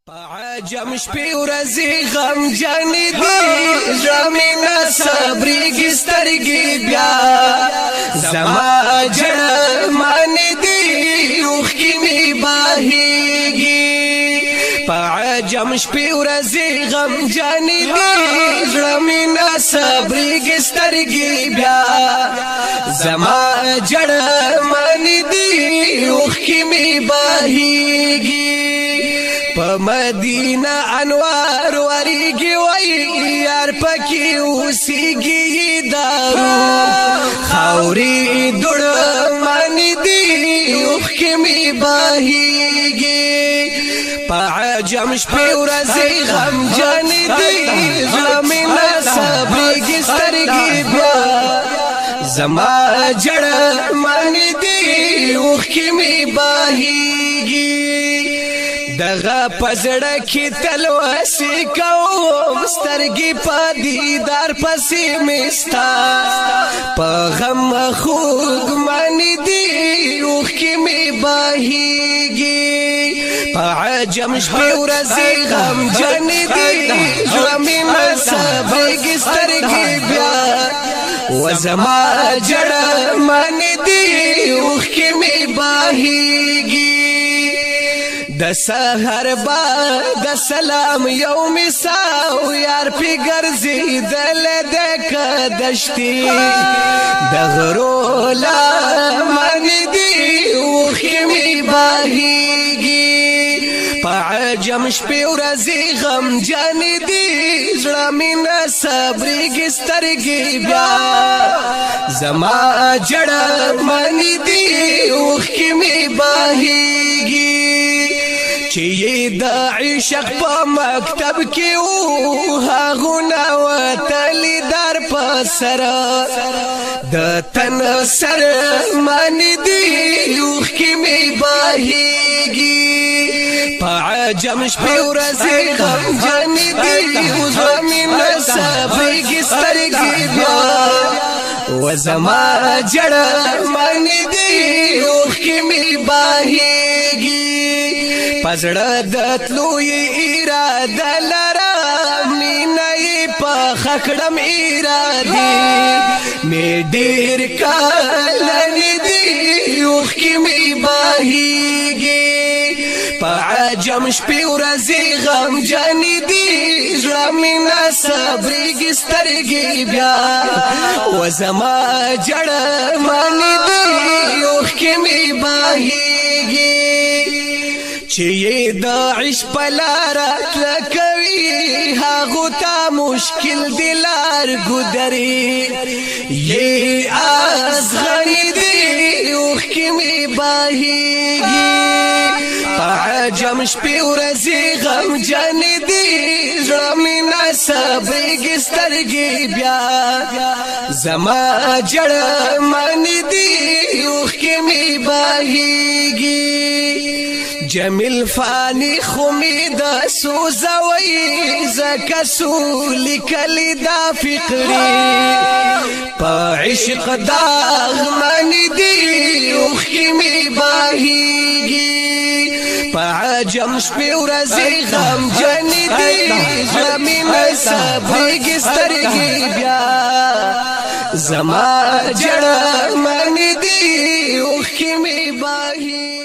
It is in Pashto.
عجم شپې ورځې غم جن دي زمينه صبرېږي سترګې بیا زما جړه مان دي اوښکې مې بهېږي په عجم شپې ورځې غم جن دي زمينه صبرېږي سترګې بیا زما جړه مان دي اوښکې مې بهېږي په مدینه انوار ورېږي وای یار پکې اوسېږي دارو خاورې دوړ من دي اوښکې مې بهېږي په عجم شپې ورځې غمجن دي زړه مې نه صبرېږي سترګې بیا زما جړه من دي اوښکې مې بهېږي دغه پزړه کې تلوسې کوم سترګې په دیدار پسې مستا په غم خوږ من دي اوښکې مې بهېږي په عجم شپې ورځې غمجن دي زړه مې نه صبرېږي سترګې بیا و زما جړه من دي اوښکې مې بهېږي د سحر با د سلام یو مساو یار پی ګرځي دل د کدشتي د غرو لا من دي اوښکې مې بهېږي په عجم شپې ورځې غمجن دي زړه مې نه صبرېږي سترګې بیا زما جړه من دي اوښکې مې بهېږي چې د عشق په مکتب کې و هغونه وتلي در په سر د تن سر من دي اوښکې مې بهېږي په عجم شپې ورځې غمجن دي زړه مې نه صبرېږي سترګې بیا و زما جړه من دي اوښکې مې بهېږي پزړه د تلو یې اراده لرم مینه یې پخه کړم ارادې مې ډېر کلنې دي اوښکې مې بهېږي په عجم شپې ورځې غمجن دي زړه مې نه صبرېږي سترګې بیا و زما جړه من دي اوښکې مې بهېږي چې د عشق په لاره تله کوي هغو ته مشکل دي لار ګودري یې ازغنې دي اوښکې مې بهېږي په عجم شپې ورځې غمجن دي زړه مې نه صبرېږي سترګې بیا زما جړه من دي اوښکې مې بهېږي جمیل فانی خمی دا سوزوی زکا سولی کلی دا فقری پا عشق داغ من دی اوښکې مې بهېږي پا عجم شپې ورځې غمجن دي زړه مې نه صبرېږي سترګې بیا زما جړه من دي اوښکې مې بهېږي